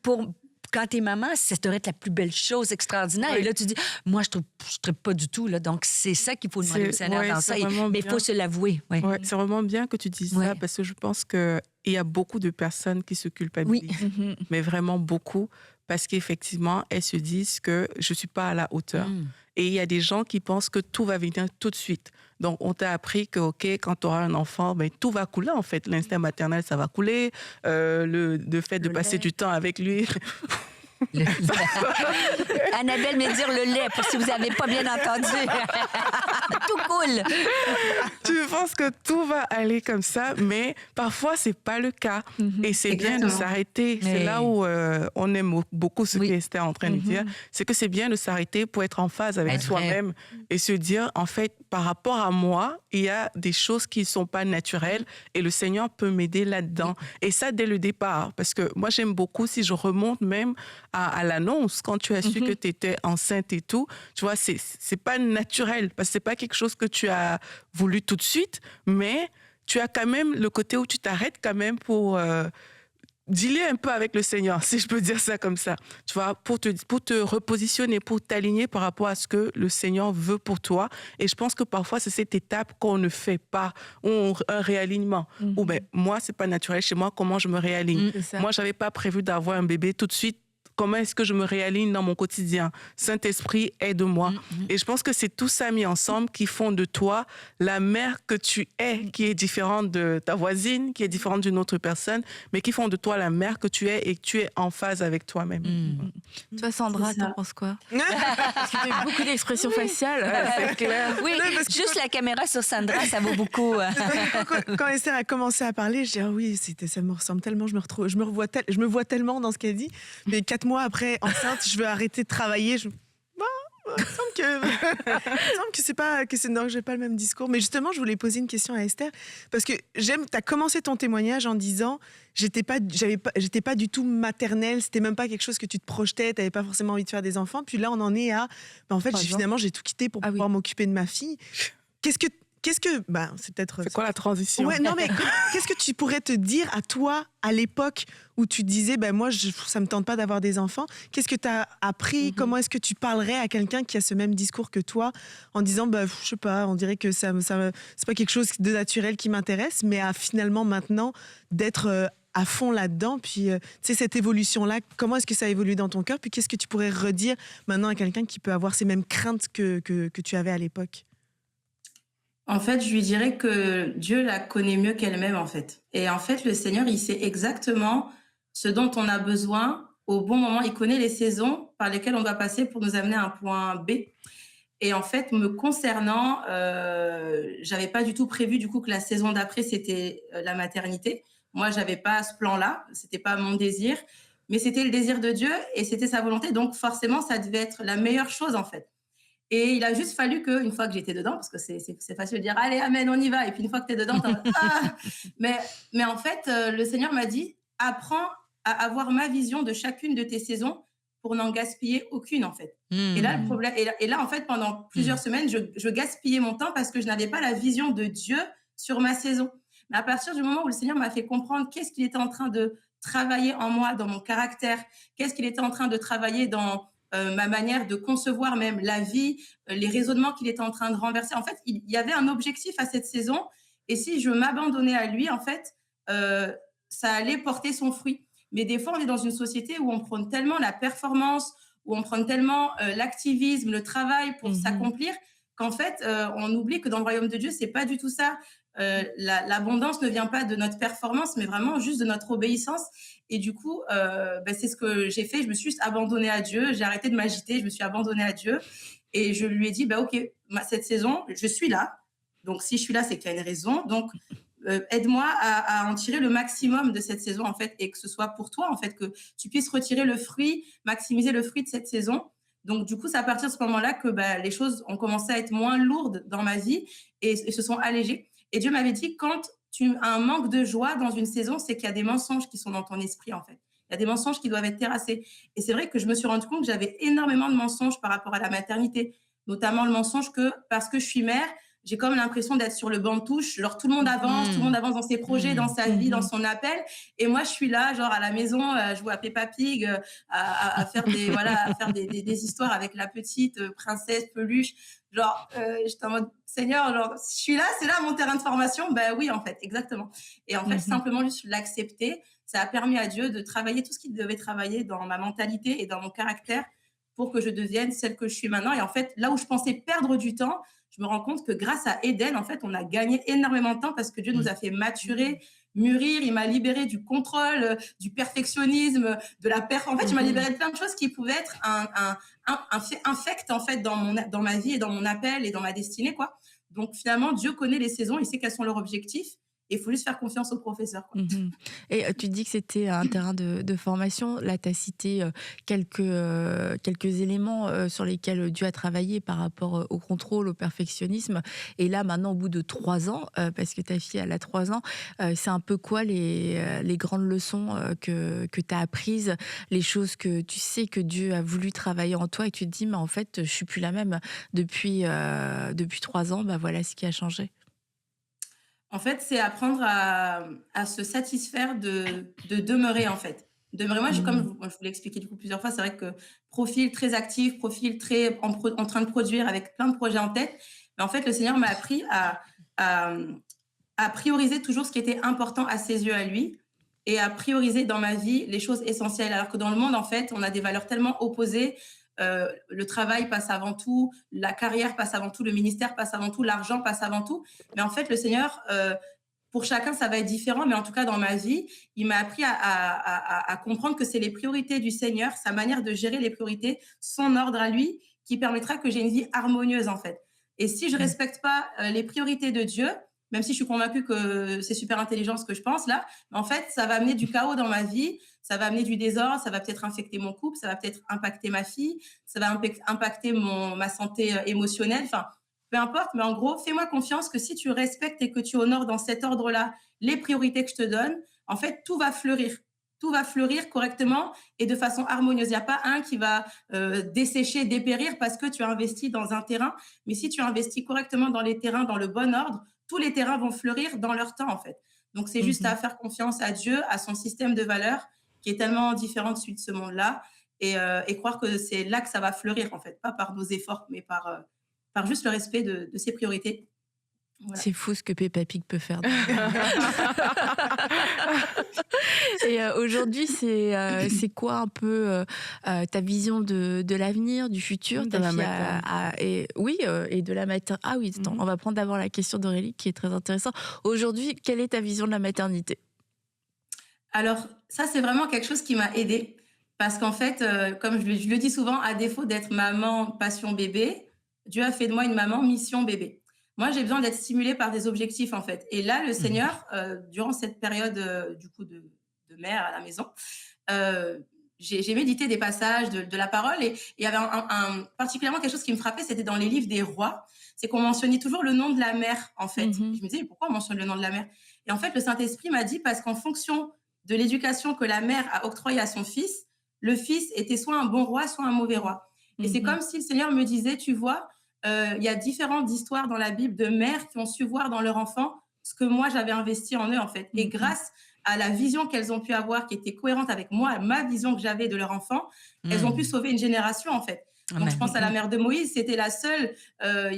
quand t'es maman, ça devrait être la plus belle chose extraordinaire. Et là, tu dis, moi, je ne tripe pas du tout. Là. Donc, c'est ça qu'il faut demander au Seigneur dans ça. Mais il faut se l'avouer. C'est vraiment bien que tu dises ça parce que je pense qu'il y a beaucoup de personnes qui se culpabilisent. Mais vraiment beaucoup. Parce qu'effectivement, elles se disent que je ne suis pas à la hauteur. Et il y a des gens qui pensent que tout va venir tout de suite. Donc, on t'a appris que, OK, quand tu auras un enfant, tout va couler, en fait. L'instinct maternel, ça va couler. Le fait de passer du temps avec lui... Annabelle me dire le lait, pour si vous n'avez pas bien entendu. Tout cool. Tu penses que tout va aller comme ça, mais parfois, c'est pas le cas. Et c'est bien de s'arrêter. C'est là où on aime beaucoup ce qu'Esther est en train de dire. C'est que c'est bien de s'arrêter pour être en phase avec soi-même et se dire, en fait, par rapport à moi, il y a des choses qui ne sont pas naturelles et le Seigneur peut m'aider là-dedans. Et ça, dès le départ. Parce que moi, j'aime beaucoup, si je remonte même à l'annonce, quand tu as su que tu étais enceinte et tout, tu vois, c'est pas naturel. Parce que c'est pas quelque chose que tu as voulu tout de suite, mais tu as quand même le côté où tu t'arrêtes quand même pour dealer un peu avec le Seigneur, si je peux dire ça comme ça. Tu vois, pour te repositionner, pour t'aligner par rapport à ce que le Seigneur veut pour toi. Et je pense que parfois, c'est cette étape qu'on ne fait pas, un réalignement. Ou ben, moi, c'est pas naturel chez moi, comment je me réaligne. Moi, j'avais pas prévu d'avoir un bébé tout de suite. Comment est-ce que je me réaligne dans mon quotidien? Saint-Esprit, aide-moi. Et je pense que c'est tout ça mis ensemble qui font de toi la mère que tu es, qui est différente de ta voisine, qui est différente d'une autre personne, mais qui font de toi la mère que tu es et que tu es en phase avec toi-même. Toi, Sandra, t'en penses quoi? Parce que tu as beaucoup d'expressions faciales. C'est clair. Oui, juste la caméra sur Sandra, ça vaut beaucoup. Quand Esther a commencé à parler, je dis oui, ça me ressemble tellement, je me vois tellement dans ce qu'elle dit. Mais 4 mois après, enceinte, je veux arrêter de travailler. Il me semble que c'est pas non, j'ai pas le même discours. Mais justement, je voulais poser une question à Esther parce que t'as commencé ton témoignage en disant j'étais pas du tout maternelle, c'était même pas quelque chose que tu te projetais, t'avais pas forcément envie de faire des enfants. Puis là, on en est à en fait, finalement, j'ai tout quitté pour pouvoir m'occuper de ma fille. C'est quoi la transition? Ouais, non, mais qu'est-ce que tu pourrais te dire à toi, à l'époque où tu disais, moi, ça me tente pas d'avoir des enfants? Qu'est-ce que tu as appris? Comment est-ce que tu parlerais à quelqu'un qui a ce même discours que toi en disant, je sais pas, on dirait que ça c'est pas quelque chose de naturel qui m'intéresse, mais finalement, maintenant, d'être à fond là-dedans, puis tu sais, cette évolution-là, comment est-ce que ça évolue dans ton cœur? Puis qu'est-ce que tu pourrais redire maintenant à quelqu'un qui peut avoir ces mêmes craintes que tu avais à l'époque? En fait, je lui dirais que Dieu la connaît mieux qu'elle-même, en fait. Et en fait, le Seigneur, il sait exactement ce dont on a besoin au bon moment. Il connaît les saisons par lesquelles on doit passer pour nous amener à un point B. Et en fait, me concernant, j'avais pas du tout prévu du coup que la saison d'après, c'était la maternité. Moi, j'avais pas ce plan-là. C'était pas mon désir. Mais c'était le désir de Dieu et c'était sa volonté. Donc, forcément, ça devait être la meilleure chose, en fait. Et il a juste fallu qu'une fois que j'étais dedans, parce que c'est facile de dire « Allez, amen, on y va ». Et puis une fois que tu es dedans, mais en fait, le Seigneur m'a dit « Apprends à avoir ma vision de chacune de tes saisons pour n'en gaspiller aucune, en fait. Et là, le problème, et là, en fait, pendant plusieurs semaines, je gaspillais mon temps parce que je n'avais pas la vision de Dieu sur ma saison. Mais à partir du moment où le Seigneur m'a fait comprendre qu'est-ce qu'il était en train de travailler en moi, dans mon caractère, qu'est-ce qu'il était en train de travailler dans ma manière de concevoir même la vie, les raisonnements qu'il était en train de renverser. En fait, il y avait un objectif à cette saison. Et si je m'abandonnais à lui, en fait, ça allait porter son fruit. Mais des fois, on est dans une société où on prône tellement la performance, où on prône tellement l'activisme, le travail pour s'accomplir, qu'en fait, on oublie que dans le royaume de Dieu, c'est pas du tout ça. L'abondance ne vient pas de notre performance, mais vraiment juste de notre obéissance. Et du coup, c'est ce que j'ai fait. Je me suis juste abandonnée à Dieu. J'ai arrêté de m'agiter. Je me suis abandonnée à Dieu. Et je lui ai dit, OK, cette saison, je suis là. Donc, si je suis là, c'est qu'il y a une raison. Donc, aide-moi à en tirer le maximum de cette saison, en fait, et que ce soit pour toi, en fait, que tu puisses retirer le fruit, maximiser le fruit de cette saison. Donc, du coup, c'est à partir de ce moment-là que les choses ont commencé à être moins lourdes dans ma vie et se sont allégées. Et Dieu m'avait dit, quand tu as un manque de joie dans une saison, c'est qu'il y a des mensonges qui sont dans ton esprit, en fait. Il y a des mensonges qui doivent être terrassés. Et c'est vrai que je me suis rendu compte que j'avais énormément de mensonges par rapport à la maternité, notamment le mensonge que parce que je suis mère, j'ai comme l'impression d'être sur le banc de touche. Genre, tout le monde avance dans ses projets, dans sa vie, dans son appel. Et moi, je suis là, genre, à la maison, à jouer à Peppa Pig, à faire des histoires avec la petite princesse peluche. Genre, j'étais en mode, Seigneur, genre, je suis là, c'est là mon terrain de formation. Ben oui, en fait, exactement. Et en fait, simplement juste l'accepter, ça a permis à Dieu de travailler tout ce qu'il devait travailler dans ma mentalité et dans mon caractère pour que je devienne celle que je suis maintenant. Et en fait, là où je pensais perdre du temps, je me rends compte que grâce à Eden, en fait, on a gagné énormément de temps parce que Dieu nous a fait maturer mûrir, il m'a libérée du contrôle, du perfectionnisme, de la perte. En fait, il m'a libérée de plein de choses qui pouvaient être un fait infect en fait dans ma vie et dans mon appel et dans ma destinée, quoi. Donc finalement, Dieu connaît les saisons, il sait quels sont leurs objectifs. Et il faut juste faire confiance au professeur, quoi. Et tu dis que c'était un terrain de formation. Là, tu as cité quelques éléments sur lesquels Dieu a travaillé par rapport au contrôle, au perfectionnisme. Et là, maintenant, au bout de 3 ans, parce que ta fille, elle a 3 ans, c'est un peu quoi les grandes leçons que tu as apprises, les choses que tu sais que Dieu a voulu travailler en toi et tu te dis, mais en fait, je suis plus la même depuis 3 ans, bah voilà ce qui a changé. En fait, c'est apprendre à se satisfaire de demeurer, en fait. Demeurer, moi, comme je vous l'ai expliqué du coup plusieurs fois, c'est vrai que profil très actif, profil très en train de produire avec plein de projets en tête. Mais en fait, le Seigneur m'a appris à prioriser toujours ce qui était important à ses yeux à lui et à prioriser dans ma vie les choses essentielles. Alors que dans le monde, en fait, on a des valeurs tellement opposées. Le travail passe avant tout, la carrière passe avant tout, le ministère passe avant tout, l'argent passe avant tout. Mais en fait, le Seigneur, pour chacun, ça va être différent. Mais en tout cas, dans ma vie, il m'a appris à comprendre que c'est les priorités du Seigneur, sa manière de gérer les priorités, son ordre à lui, qui permettra que j'ai une vie harmonieuse, en fait. Et si je respecte pas les priorités de Dieu, même si je suis convaincue que c'est super intelligent ce que je pense là, en fait, ça va amener du chaos dans ma vie, ça va amener du désordre, ça va peut-être infecter mon couple, ça va peut-être impacter ma fille, ça va impacter ma santé émotionnelle, enfin, peu importe, mais en gros, fais-moi confiance que si tu respectes et que tu honores dans cet ordre-là les priorités que je te donne, en fait, tout va fleurir. Tout va fleurir correctement et de façon harmonieuse. Il n'y a pas un qui va dessécher, dépérir parce que tu as investi dans un terrain. Mais si tu investis correctement dans les terrains, dans le bon ordre, tous les terrains vont fleurir dans leur temps, en fait. Donc, c'est juste à faire confiance à Dieu, à son système de valeurs qui est tellement différent de celui de ce monde-là et croire que c'est là que ça va fleurir, en fait. Pas par nos efforts, mais par juste le respect de ses priorités. Voilà. C'est fou ce que Peppa Pig peut faire. Et aujourd'hui, c'est quoi un peu ta vision de l'avenir, du futur, de ta la fille et de la maternité. Ah oui, attends, on va prendre d'abord la question d'Aurélie qui est très intéressante. Aujourd'hui, quelle est ta vision de la maternité? Alors, ça, c'est vraiment quelque chose qui m'a aidée. Parce qu'en fait, comme je le dis souvent, à défaut d'être maman passion bébé, Dieu a fait de moi une maman mission bébé. Moi, j'ai besoin d'être stimulée par des objectifs, en fait. Et là, le Seigneur, durant cette période, du coup, de mère à la maison, j'ai médité des passages de la parole et il y avait particulièrement quelque chose qui me frappait, c'était dans les livres des rois. C'est qu'on mentionnait toujours le nom de la mère, en fait. Je me disais, mais pourquoi on mentionne le nom de la mère? Et en fait, le Saint-Esprit m'a dit, parce qu'en fonction de l'éducation que la mère a octroyée à son fils, le fils était soit un bon roi, soit un mauvais roi. Et c'est comme si le Seigneur me disait, tu vois, il y a différentes histoires dans la Bible de mères qui ont su voir dans leur enfant ce que moi j'avais investi en eux, en fait. Et grâce à la vision qu'elles ont pu avoir, qui était cohérente avec moi, ma vision que j'avais de leur enfant, elles ont pu sauver une génération, en fait. Donc je pense à la mère de Moïse, c'était la seule,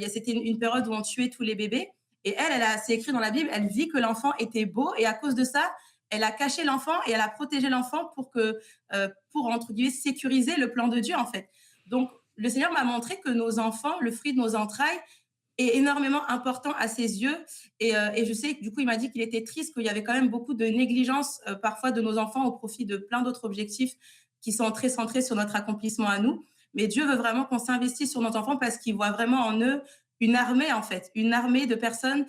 c'était une période où on tuait tous les bébés. Et c'est écrit dans la Bible, elle vit que l'enfant était beau et à cause de ça, elle a caché l'enfant et elle a protégé l'enfant pour entre guillemets sécuriser le plan de Dieu, en fait. Donc le Seigneur m'a montré que nos enfants, le fruit de nos entrailles, est énormément important à ses yeux. Et je sais que du coup, il m'a dit qu'il était triste, qu'il y avait quand même beaucoup de négligence parfois de nos enfants au profit de plein d'autres objectifs qui sont très centrés sur notre accomplissement à nous. Mais Dieu veut vraiment qu'on s'investisse sur nos enfants parce qu'il voit vraiment en eux une armée, en fait, une armée de personnes.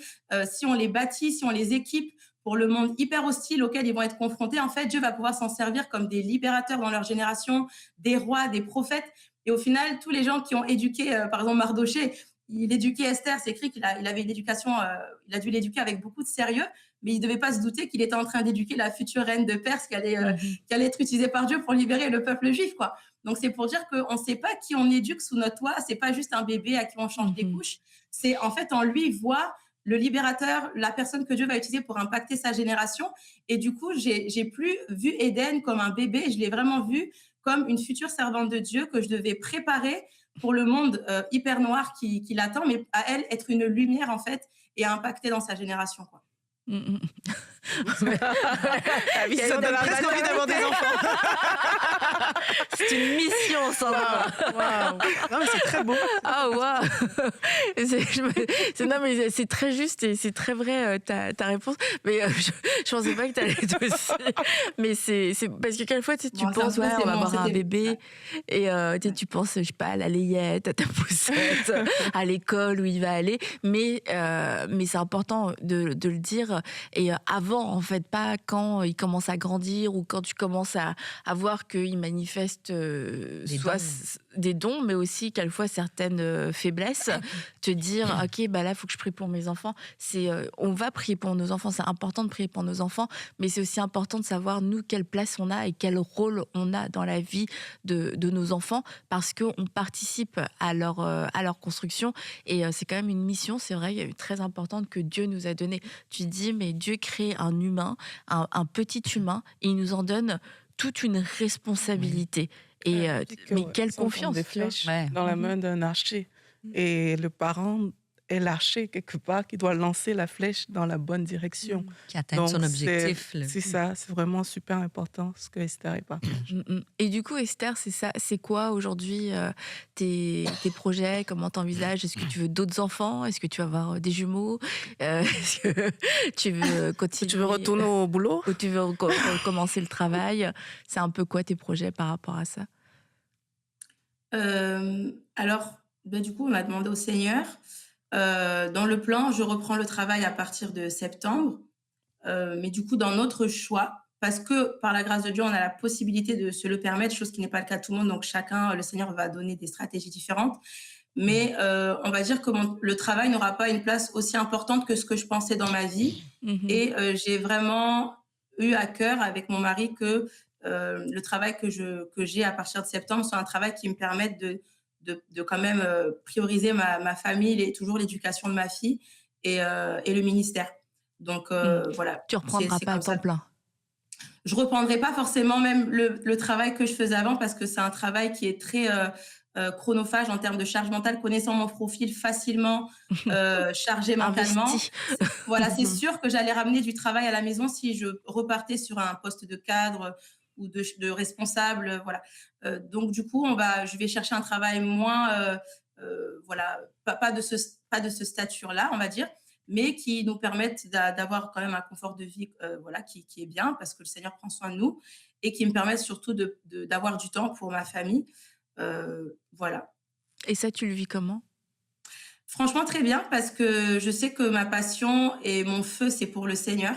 Si on les bâtit, si on les équipe pour le monde hyper hostile auquel ils vont être confrontés, en fait, Dieu va pouvoir s'en servir comme des libérateurs dans leur génération, des rois, des prophètes. Et au final, tous les gens qui ont éduqué, par exemple, Mardoché, il éduquait Esther, c'est écrit qu'il avait une éducation, il a dû l'éduquer avec beaucoup de sérieux, mais il ne devait pas se douter qu'il était en train d'éduquer la future reine de Perse qui allait être utilisée par Dieu pour libérer le peuple juif, quoi. Donc, c'est pour dire qu'on ne sait pas qui on éduque sous notre toit, ce n'est pas juste un bébé à qui on change des couches, c'est en fait en lui voit le libérateur, la personne que Dieu va utiliser pour impacter sa génération. Et du coup, j'ai plus vu Éden comme un bébé, je l'ai vraiment vu comme une future servante de Dieu que je devais préparer pour le monde hyper noir qui l'attend, mais à elle être une lumière, en fait, et à impacter dans sa génération, quoi. La vie, Ça donne presque envie d'avoir des enfants. C'est une mission, Sandra. Waouh. Non, mais c'est très beau. Ah, waouh. Non, mais c'est très juste et c'est très vrai ta réponse. Mais je pensais pas que tu allais être aussi. Mais c'est parce que quelquefois, tu penses, ouais, on va avoir un bébé. Et tu penses, je sais pas, à la layette, à ta poussette, à l'école où il va aller. Mais c'est important de le dire. Et avant, en fait, pas quand il commence à grandir ou quand tu commences à voir qu'il manifeste des dons, mais aussi quelquefois certaines faiblesses. Te dire, ok, bah là, il faut que je prie pour mes enfants. On va prier pour nos enfants, c'est important de prier pour nos enfants, mais c'est aussi important de savoir, nous, quelle place on a et quel rôle on a dans la vie de nos enfants, parce qu'on participe à leur construction. Et c'est quand même une mission, c'est vrai, très importante que Dieu nous a donnée. Tu dis, mais Dieu crée un humain, un petit humain, et il nous en donne toute une responsabilité. Et mais quelle confiance, des flèches dans la main d'un archer. Et le parent est l'archer quelque part qui doit lancer la flèche dans la bonne direction. Qui atteint son objectif. C'est ça, c'est vraiment super important ce que Esther partage. Et du coup, Esther, c'est quoi aujourd'hui tes projets? Comment t'envisages? Est-ce que tu veux d'autres enfants? Est-ce que tu vas avoir des jumeaux? Est-ce que tu veux continuer? Tu veux retourner au boulot? Ou tu veux recommencer le travail? C'est un peu quoi tes projets par rapport à ça? Alors, du coup, on a demandé au Seigneur. Dans le plan, je reprends le travail à partir de septembre. Mais du coup, dans notre choix, parce que par la grâce de Dieu, on a la possibilité de se le permettre, chose qui n'est pas le cas de tout le monde. Donc, le Seigneur va donner des stratégies différentes. Mais on va dire que le travail n'aura pas une place aussi importante que ce que je pensais dans ma vie. Et j'ai vraiment eu à cœur avec mon mari que le travail que j'ai à partir de septembre soit un travail qui me permette de quand même prioriser ma famille et toujours l'éducation de ma fille et le ministère. Donc voilà. Tu reprendras pas à temps plein? Je reprendrai pas forcément même le travail que je faisais avant, parce que c'est un travail qui est très chronophage en termes de charge mentale. Connaissant mon profil, facilement chargé mentalement. Voilà, c'est sûr que j'allais ramener du travail à la maison si je repartais sur un poste de cadre ou de responsable, voilà. Donc du coup, je vais chercher un travail moins, voilà, pas de ce stature-là, on va dire, mais qui nous permette d'avoir quand même un confort de vie, voilà, qui est bien, parce que le Seigneur prend soin de nous, et qui me permette surtout d'avoir du temps pour ma famille, voilà. Et ça, tu le vis comment? Franchement, très bien, parce que je sais que ma passion et mon feu, c'est pour le Seigneur.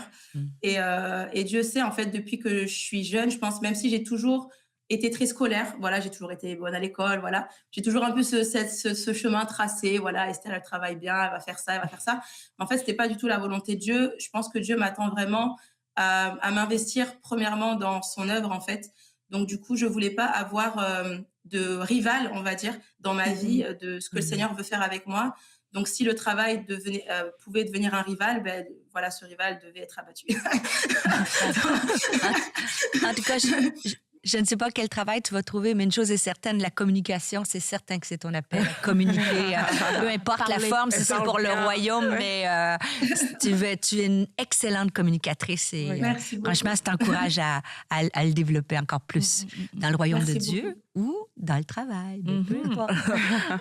Et Dieu sait, en fait, depuis que je suis jeune, je pense, même si j'ai toujours été très scolaire, voilà, j'ai toujours été bonne à l'école, voilà, j'ai toujours un peu ce chemin tracé, voilà, Esther, elle travaille bien, elle va faire ça, elle va faire ça. Mais en fait, c'était pas du tout la volonté de Dieu. Je pense que Dieu m'attend vraiment à m'investir premièrement dans son œuvre, en fait. Donc, du coup, je voulais pas avoir de rival, on va dire, dans ma vie, de ce que le Seigneur veut faire avec moi. Donc, si le travail pouvait devenir un rival, voilà, ce rival devait être abattu. En tout cas, je ne sais pas quel travail tu vas trouver, mais une chose est certaine, la communication, c'est certain que c'est ton appel. Communiquer, peu importe la forme, c'est ça pour le royaume, mais tu es une excellente communicatrice et franchement, je t'encourage à le développer encore plus dans le royaume de Dieu ou dans le travail. Peu importe.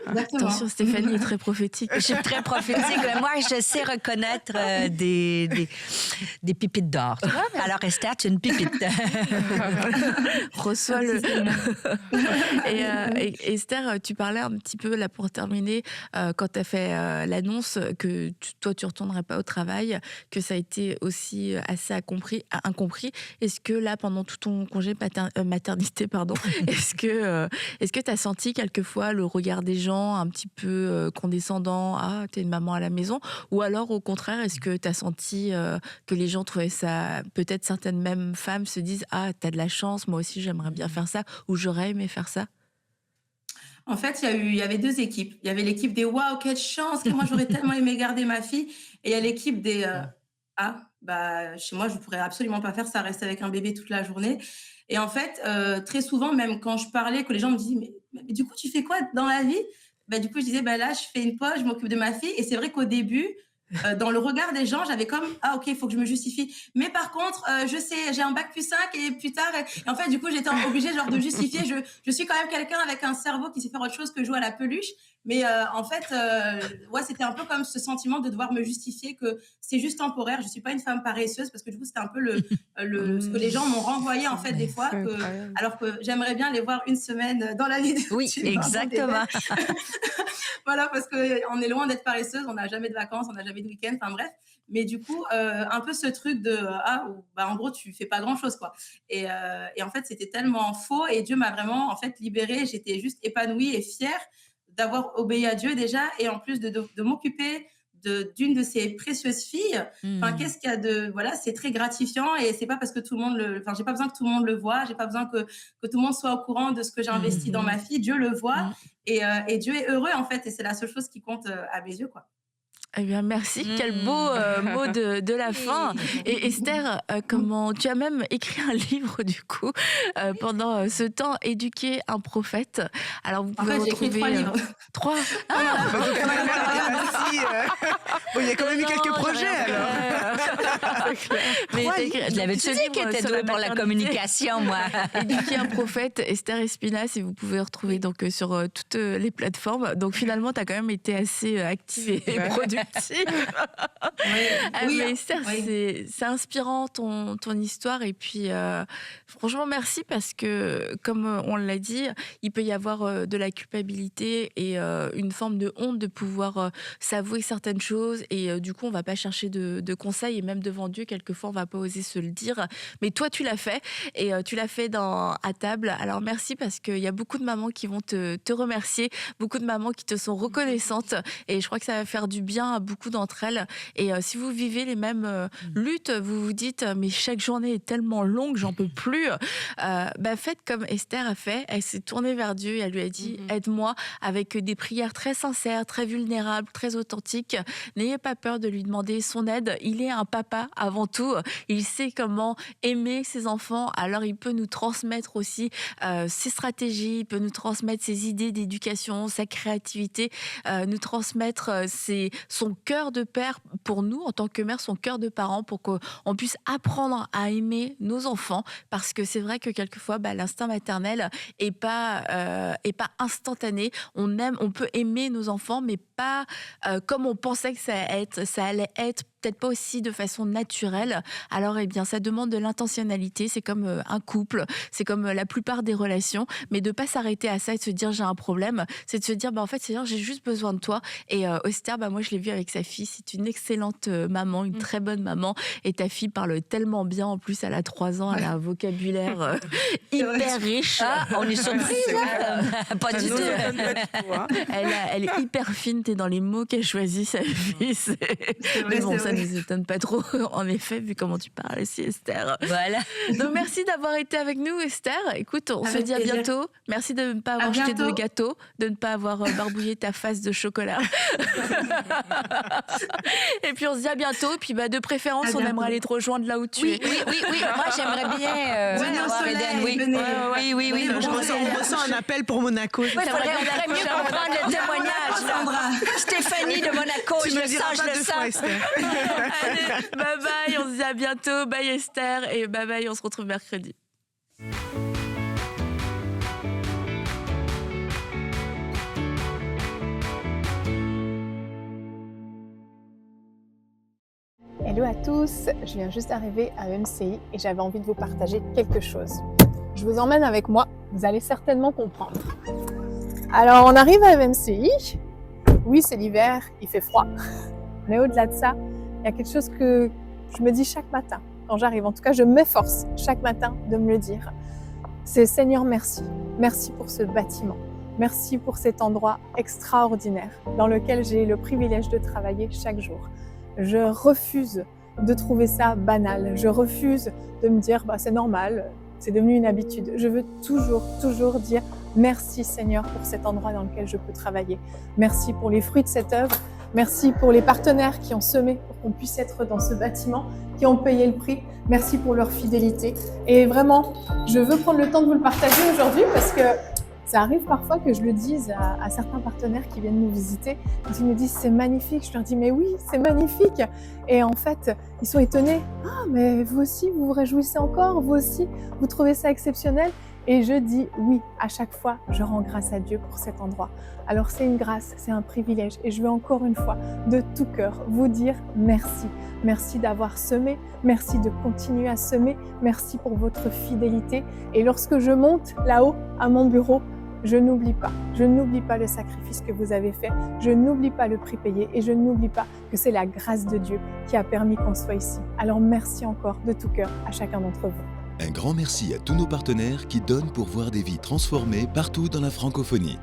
Attention, Stéphanie est très prophétique. Je suis très prophétique, mais moi, je sais reconnaître des pépites d'or. Tu vois? Alors, Esther, tu es une pépite. Reçois-le. Et Esther, tu parlais un petit peu, là, pour terminer, quand tu as fait l'annonce que toi, tu ne retournerais pas au travail, que ça a été aussi assez incompris. Est-ce que là, pendant tout ton congé maternité, est-ce que tu as senti quelquefois le regard des gens un petit peu condescendant? Ah, t'es une maman à la maison? Ou alors, au contraire, est-ce que tu as senti que les gens trouvaient ça, peut-être certaines mêmes femmes se disent, ah, t'as de la chance, moi aussi j'aimerais bien faire ça, ou j'aurais aimé faire ça? En fait, il y avait deux équipes. Il y avait l'équipe des waouh, quelle chance, que moi j'aurais tellement aimé garder ma fille. Et il y a l'équipe des chez moi je pourrais absolument pas faire ça, rester avec un bébé toute la journée. Et en fait, très souvent, même quand je parlais, que les gens me disaient mais du coup tu fais quoi dans la vie? Du coup je disais là je fais une pause, je m'occupe de ma fille. Et c'est vrai qu'au début dans le regard des gens, j'avais comme ah ok, il faut que je me justifie. Mais par contre, je sais, j'ai un bac plus 5 et plus tard et en fait du coup j'étais obligée genre de justifier. Je suis quand même quelqu'un avec un cerveau qui sait faire autre chose que jouer à la peluche. Mais en fait, ouais, c'était un peu comme ce sentiment de devoir me justifier que c'est juste temporaire. Je suis pas une femme paresseuse parce que du coup c'était un peu ce que les gens m'ont renvoyé en fait des fois. Alors que j'aimerais bien les voir une semaine dans la vie. Oui, exactement. Voilà, parce qu'on est loin d'être paresseuse, on n'a jamais de vacances, on n'a jamais de week-end, enfin bref. Mais du coup, un peu ce truc de en gros, tu fais pas grand-chose, quoi. Et en fait, c'était tellement faux et Dieu m'a vraiment en fait libérée. J'étais juste épanouie et fière d'avoir obéi à Dieu déjà et en plus de m'occuper d'une de ses précieuses filles. Enfin, qu'est-ce qu'il y a de... Voilà, c'est très gratifiant et c'est pas parce que tout le monde le... Enfin, j'ai pas besoin que tout le monde le voit, j'ai pas besoin que tout le monde soit au courant de ce que j'ai investi dans ma fille. Dieu le voit et Dieu est heureux, en fait, et c'est la seule chose qui compte à mes yeux, quoi. Eh bien, merci. Quel beau mot de la fin. Et Esther, comment tu as même écrit un livre, du coup, pendant ce temps, Éduquer un prophète. Alors, vous pouvez j'ai écrit 3 livres. 3 Bon, il y a quand même eu quelques projets, alors. Mais je l'avais-tu dit qu'elle était douée pour la communication, moi. Éduquer un prophète, Esther Espinas, et vous pouvez retrouver donc, sur toutes les plateformes. Donc, finalement, tu as quand même été assez active et productive. Oui, mais Esther, c'est inspirant ton histoire et puis franchement merci parce que comme on l'a dit, il peut y avoir de la culpabilité et une forme de honte de pouvoir s'avouer certaines choses et du coup on va pas chercher de conseils et même devant Dieu quelquefois on va pas oser se le dire, mais toi tu l'as fait et tu l'as fait à table. Alors merci parce qu'il y a beaucoup de mamans qui vont te remercier, beaucoup de mamans qui te sont reconnaissantes et je crois que ça va faire du bien à beaucoup d'entre elles. Et si vous vivez les mêmes luttes, vous vous dites mais chaque journée est tellement longue, j'en peux plus. Faites comme Esther a fait. Elle s'est tournée vers Dieu et elle lui a dit aide-moi avec des prières très sincères, très vulnérables, très authentiques. N'ayez pas peur de lui demander son aide. Il est un papa avant tout. Il sait comment aimer ses enfants. Alors il peut nous transmettre aussi ses stratégies, il peut nous transmettre ses idées d'éducation, sa créativité, nous transmettre son cœur de père pour nous, en tant que mère, son cœur de parent, pour qu'on puisse apprendre à aimer nos enfants, parce que c'est vrai que quelquefois, l'instinct maternel est pas instantané. On peut aimer nos enfants, mais pas comme on pensait que ça allait être, peut-être pas aussi de façon naturelle. Alors, eh bien, ça demande de l'intentionnalité. C'est comme un couple, c'est comme la plupart des relations, mais de pas s'arrêter à ça et de se dire j'ai un problème, c'est de se dire en fait, Seigneur, j'ai juste besoin de toi. Et Esther, moi, je l'ai vu avec sa fille. C'est une excellente maman, une très bonne maman. Et ta fille parle tellement bien. En plus, elle a 3 ans, elle a un vocabulaire hyper riche. Ah, on est surprise, hein. Pas du tout. Elle est hyper fine. T'es dans les mots qu'elle choisit, sa fille. Mais bon, ça ne nous étonne pas trop, en effet, vu comment tu parles aussi, Esther. Voilà. Donc, merci d'avoir été avec nous, Esther. Écoute, on se dit à bientôt. Merci de ne pas avoir jeté de gâteau, de ne pas avoir barbouillé ta face de chocolat. Et puis, on se dit à bientôt. Puis, de préférence, on aimerait aller te rejoindre là où tu es. Oui. Moi, j'aimerais bien avoir Eden. Oui. On ressent un appel pour Monaco. On devrait mieux comprendre le témoignage. Stéphanie de Monaco, je le sens. Allez, bye bye, on se dit à bientôt. Bye Esther et bye bye, on se retrouve mercredi. Hello à tous, je viens juste d'arriver à MCI et j'avais envie de vous partager quelque chose. Je vous emmène avec moi, vous allez certainement comprendre. Alors on arrive à MCI, oui c'est l'hiver, il fait froid, mais au-delà de ça, il y a quelque chose que je me dis chaque matin quand j'arrive, en tout cas je m'efforce chaque matin de me le dire. C'est Seigneur merci, merci pour ce bâtiment, merci pour cet endroit extraordinaire dans lequel j'ai le privilège de travailler chaque jour. Je refuse de trouver ça banal, je refuse de me dire c'est normal, c'est devenu une habitude. Je veux toujours dire merci Seigneur pour cet endroit dans lequel je peux travailler. Merci pour les fruits de cette œuvre, merci pour les partenaires qui ont semé pour qu'on puisse être dans ce bâtiment, qui ont payé le prix. Merci pour leur fidélité. Et vraiment, je veux prendre le temps de vous le partager aujourd'hui parce que Ça arrive parfois que je le dise à certains partenaires qui viennent nous visiter. Quand ils me disent c'est magnifique, je leur dis mais oui, c'est magnifique. Et en fait, ils sont étonnés. Ah, mais vous aussi, vous vous réjouissez encore, vous aussi, vous trouvez ça exceptionnel. Et je dis oui, à chaque fois, je rends grâce à Dieu pour cet endroit. Alors c'est une grâce, c'est un privilège. Et je veux encore une fois, de tout cœur, vous dire merci. Merci d'avoir semé, merci de continuer à semer, merci pour votre fidélité. Et lorsque je monte là-haut à mon bureau, je n'oublie pas le sacrifice que vous avez fait, je n'oublie pas le prix payé et je n'oublie pas que c'est la grâce de Dieu qui a permis qu'on soit ici. Alors merci encore de tout cœur à chacun d'entre vous. Un grand merci à tous nos partenaires qui donnent pour voir des vies transformées partout dans la francophonie.